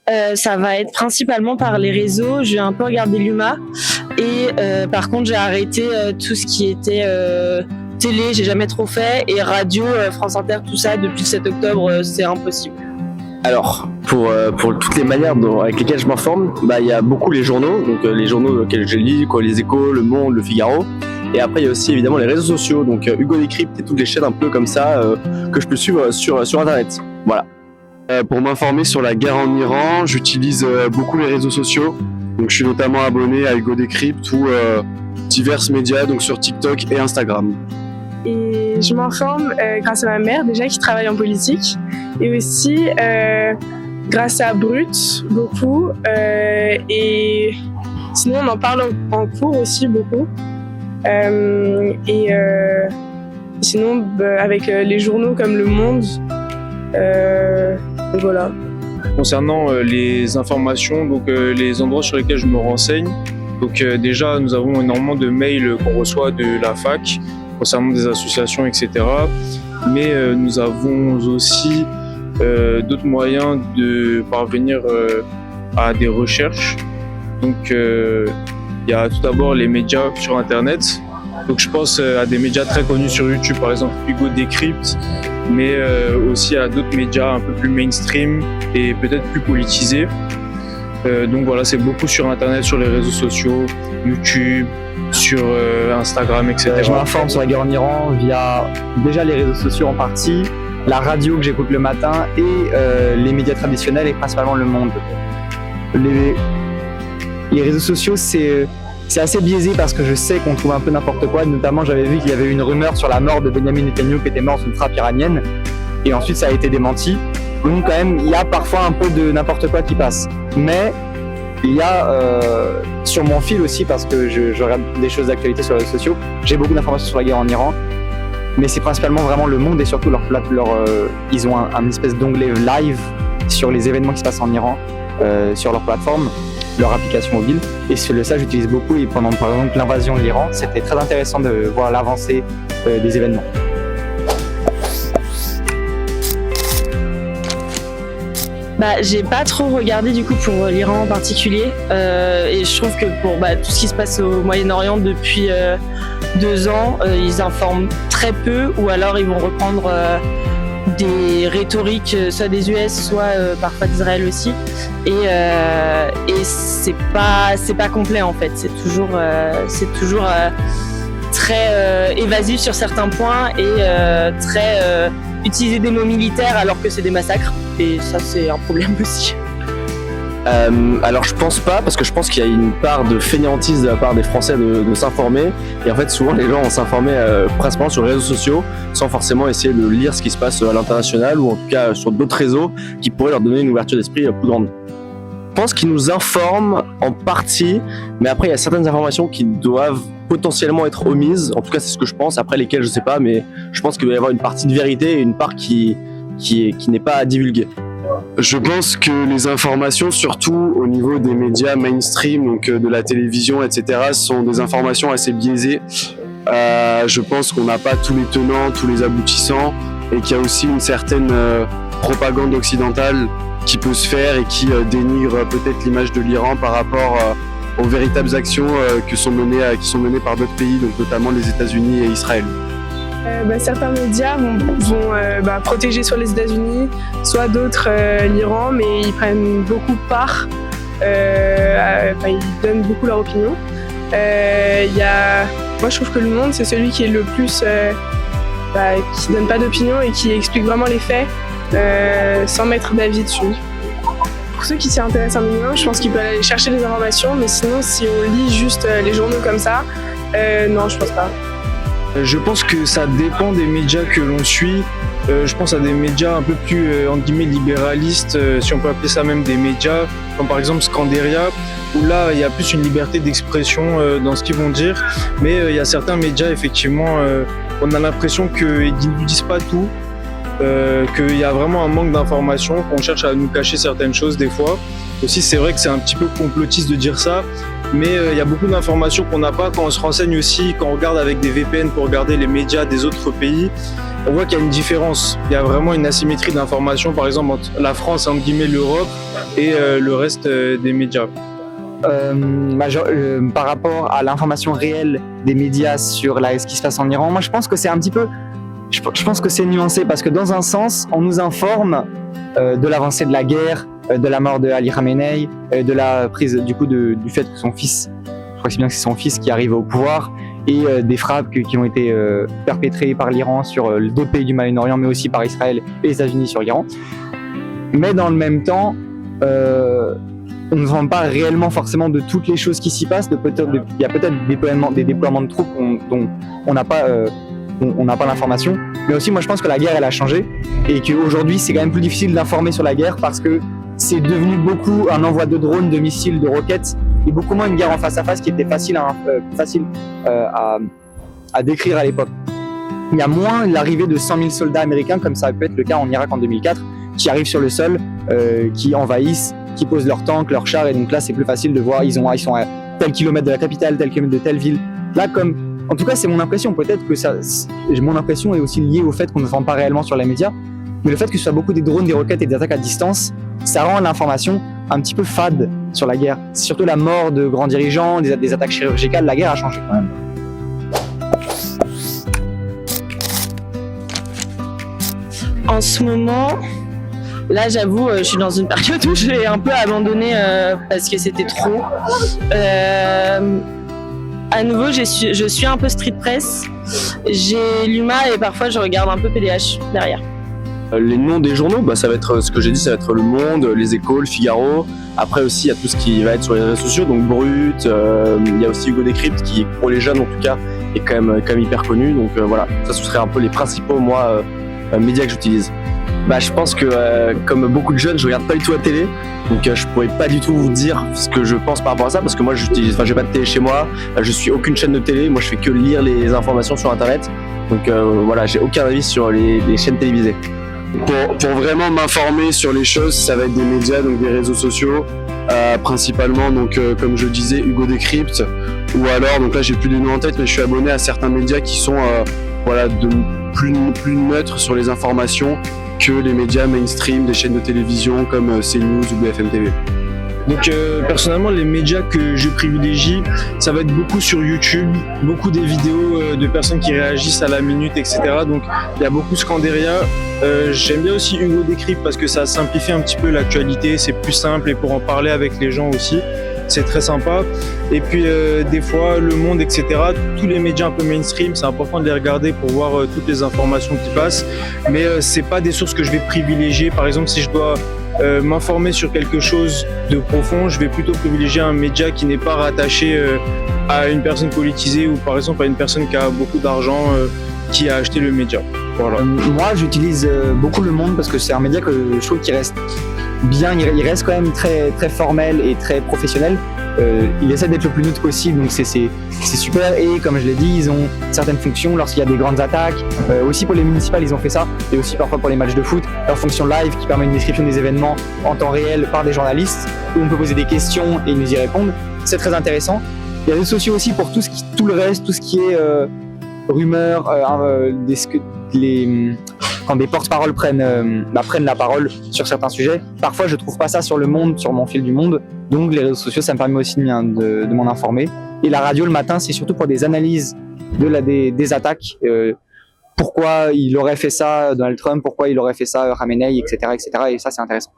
Ça va être principalement par les réseaux. J'ai un peu regardé l'UMA et par contre j'ai arrêté tout ce qui était télé, j'ai jamais trop fait, et radio, France Inter, tout ça depuis le 7 octobre, c'est impossible. Alors, pour toutes les manières avec lesquelles je m'informe, il y a beaucoup les journaux, donc les journaux auxquels je lis, quoi, les Échos, Le Monde, Le Figaro. Et après, il y a aussi évidemment les réseaux sociaux, donc Hugo Décrypte et toutes les chaînes un peu comme ça que je peux suivre sur Internet. Voilà. Pour m'informer sur la guerre en Iran, j'utilise beaucoup les réseaux sociaux. Donc je suis notamment abonné à Hugo Décrypte ou divers médias, donc sur TikTok et Instagram. Et je m'informe grâce à ma mère déjà qui travaille en politique, et aussi grâce à Brut beaucoup, et sinon on en parle en cours aussi beaucoup, et sinon avec les journaux comme Le Monde, voilà. Concernant les informations, donc les endroits sur lesquels je me renseigne, donc déjà nous avons énormément de mails qu'on reçoit de la fac concernant des associations, etc. Mais nous avons aussi d'autres moyens de parvenir à des recherches. Donc il y a tout d'abord les médias sur Internet. Donc je pense à des médias très connus sur YouTube, par exemple Hugo Décrypte, mais aussi à d'autres médias un peu plus mainstream et peut-être plus politisés. Donc voilà, c'est beaucoup sur Internet, sur les réseaux sociaux, YouTube, sur Instagram, etc. Je m'informe sur la guerre en Iran via déjà les réseaux sociaux en partie, la radio que j'écoute le matin et les médias traditionnels et principalement Le Monde. Les réseaux sociaux, c'est assez biaisé parce que je sais qu'on trouve un peu n'importe quoi. Notamment, j'avais vu qu'il y avait eu une rumeur sur la mort de Benyamin Netanyahou qui était mort d'une frappe iranienne. Et ensuite, ça a été démenti. Donc quand même, il y a parfois un peu de n'importe quoi qui passe. Mais il y a sur mon fil aussi, parce que je regarde des choses d'actualité sur les réseaux sociaux, j'ai beaucoup d'informations sur la guerre en Iran. Mais c'est principalement vraiment Le Monde et surtout ils ont un espèce d'onglet live sur les événements qui se passent en Iran sur leur plateforme, leur application mobile. Et ça, j'utilise beaucoup. Et pendant par exemple l'invasion de l'Iran, c'était très intéressant de voir l'avancée des événements. J'ai pas trop regardé du coup pour l'Iran en particulier, et je trouve que pour tout ce qui se passe au Moyen-Orient depuis 2 ans, ils informent très peu, ou alors ils vont reprendre des rhétoriques soit des US, soit parfois d'Israël aussi, et c'est pas complet en fait. C'est toujours très évasif sur certains points et très utiliser des mots militaires alors que c'est des massacres, et ça c'est un problème aussi. Alors je pense pas, parce que je pense qu'il y a une part de fainéantise de la part des Français de s'informer, et en fait souvent les gens vont s'informer principalement sur les réseaux sociaux sans forcément essayer de lire ce qui se passe à l'international, ou en tout cas sur d'autres réseaux qui pourraient leur donner une ouverture d'esprit plus grande. Je pense qu'ils nous informent en partie, mais après il y a certaines informations qui doivent potentiellement être omises, en tout cas c'est ce que je pense, après lesquelles je sais pas, mais je pense qu'il va y avoir une partie de vérité et une part qui n'est pas à divulguer. Je pense que les informations, surtout au niveau des médias mainstream, donc de la télévision, etc., sont des informations assez biaisées. Je pense qu'on n'a pas tous les tenants, tous les aboutissants, et qu'il y a aussi une certaine propagande occidentale qui peut se faire et qui dénigre peut-être l'image de l'Iran par rapport aux véritables actions qui sont menées par d'autres pays, donc notamment les États-Unis et Israël. Certains médias vont protéger soit les États-Unis, soit d'autres l'Iran, mais ils prennent beaucoup part, ils donnent beaucoup leur opinion. Moi je trouve que Le Monde c'est celui qui est le plus, qui donne pas d'opinion et qui explique vraiment les faits sans mettre d'avis dessus. Pour ceux qui s'y intéressent un minimum, je pense qu'ils peuvent aller chercher des informations, mais sinon si on lit juste les journaux comme ça, non je pense pas. Je pense que ça dépend des médias que l'on suit. Je pense à des médias un peu plus entre guillemets libéralistes, si on peut appeler ça même des médias, comme par exemple Scanderia, où là il y a plus une liberté d'expression dans ce qu'ils vont dire, mais il y a certains médias effectivement, on a l'impression qu'ils ne disent pas tout, qu'il y a vraiment un manque d'informations, qu'on cherche à nous cacher certaines choses des fois. Aussi c'est vrai que c'est un petit peu complotiste de dire ça, mais il y a beaucoup d'informations qu'on n'a pas quand on se renseigne aussi, quand on regarde avec des VPN pour regarder les médias des autres pays. on voit qu'il y a une différence. Il y a vraiment une asymétrie d'information, par exemple, entre la France, entre guillemets, l'Europe et le reste des médias. Par rapport à l'information réelle des médias sur ce qui se passe en Iran, moi je pense que c'est un petit peu, je pense que c'est nuancé parce que dans un sens, on nous informe de l'avancée de la guerre, de la mort de Ali Khamenei, de la prise du fait que son fils, je crois que c'est bien que c'est son fils qui arrive au pouvoir, et des frappes qui ont été perpétrées par l'Iran sur d'autres pays du Moyen-Orient, mais aussi par Israël et les États-Unis sur l'Iran. Mais dans le même temps, on ne vend pas réellement forcément de toutes les choses qui s'y passent. Il y a peut-être des déploiements de troupes dont on n'a pas l'information. Mais aussi, moi, je pense que la guerre, elle a changé et qu'aujourd'hui, c'est quand même plus difficile d'informer sur la guerre parce que c'est devenu beaucoup un envoi de drones, de missiles, de roquettes et beaucoup moins une guerre en face à face qui était facile à décrire à l'époque. Il y a moins l'arrivée de 100 000 soldats américains, comme ça peut être le cas en Irak en 2004, qui arrivent sur le sol, qui envahissent, qui posent leurs tanks, leurs chars, et donc là c'est plus facile de voir, ils sont à tel kilomètre de la capitale, tel kilomètre de telle ville. Là, en tout cas c'est mon impression, peut-être que mon impression est aussi liée au fait qu'on ne vend pas réellement sur les médias, mais le fait que ce soit beaucoup des drones, des roquettes et des attaques à distance, ça rend l'information un petit peu fade sur la guerre. C'est surtout la mort de grands dirigeants, des attaques chirurgicales, la guerre a changé quand même. En ce moment, là j'avoue, je suis dans une période où j'ai un peu abandonné parce que c'était trop. À nouveau, je suis un peu street press. J'ai l'UMA et parfois je regarde un peu PDH derrière. Les noms des journaux, ça va être ce que j'ai dit, ça va être Le Monde, Les Échos, Le Figaro. Après aussi, il y a tout ce qui va être sur les réseaux sociaux, donc Brut. Il y a aussi Hugo Décrypte qui, pour les jeunes en tout cas, est quand même hyper connu. Donc voilà, ça ce serait un peu les principaux médias que j'utilise. Je pense que comme beaucoup de jeunes, je regarde pas du tout la télé, donc je pourrais pas du tout vous dire ce que je pense par rapport à ça, parce que moi j'ai pas de télé chez moi, je suis aucune chaîne de télé, moi je fais que lire les informations sur internet, donc voilà, j'ai aucun avis sur les chaînes télévisées. Pour vraiment m'informer sur les choses, ça va être des médias, donc des réseaux sociaux, principalement, donc comme je disais, Hugo Décrypte, ou alors, donc là j'ai plus les noms en tête, mais je suis abonné à certains médias qui sont plus neutres sur les informations que les médias mainstream, des chaînes de télévision comme CNews ou BFM TV. Donc personnellement, les médias que je privilégie, ça va être beaucoup sur YouTube, beaucoup des vidéos de personnes qui réagissent à la minute, etc. Donc il y a beaucoup Scanderia. J'aime bien aussi Hugo Décrypte parce que ça simplifie un petit peu l'actualité, c'est plus simple et pour en parler avec les gens aussi, c'est très sympa. Et puis des fois Le Monde, etc. Tous les médias un peu mainstream, c'est important de les regarder pour voir toutes les informations qui passent. Mais c'est pas des sources que je vais privilégier. Par exemple, si je dois m'informer sur quelque chose de profond, je vais plutôt privilégier un média qui n'est pas rattaché à une personne politisée ou par exemple à une personne qui a beaucoup d'argent qui a acheté le média. Voilà. Moi j'utilise beaucoup Le Monde parce que c'est un média que je trouve qui reste bien, il reste quand même très, très formel et très professionnel. Il essaie d'être le plus neutre possible, donc c'est super. Et comme je l'ai dit, ils ont certaines fonctions lorsqu'il y a des grandes attaques. Aussi pour les municipales, ils ont fait ça, et aussi parfois pour les matchs de foot. Leur fonction live qui permet une description des événements en temps réel par des journalistes, où on peut poser des questions et ils nous y répondent. C'est très intéressant. Il y a les réseaux sociaux aussi pour tout le reste, tout ce qui est rumeurs, quand des porte-paroles prennent la parole sur certains sujets. Parfois, je trouve pas ça sur Le Monde, sur mon fil du Monde. Donc, les réseaux sociaux, ça me permet aussi de m'en informer. Et la radio, le matin, c'est surtout pour des analyses des attaques. Pourquoi il aurait fait ça, Donald Trump, pourquoi il aurait fait ça, Khamenei, etc., etc. Et ça, c'est intéressant.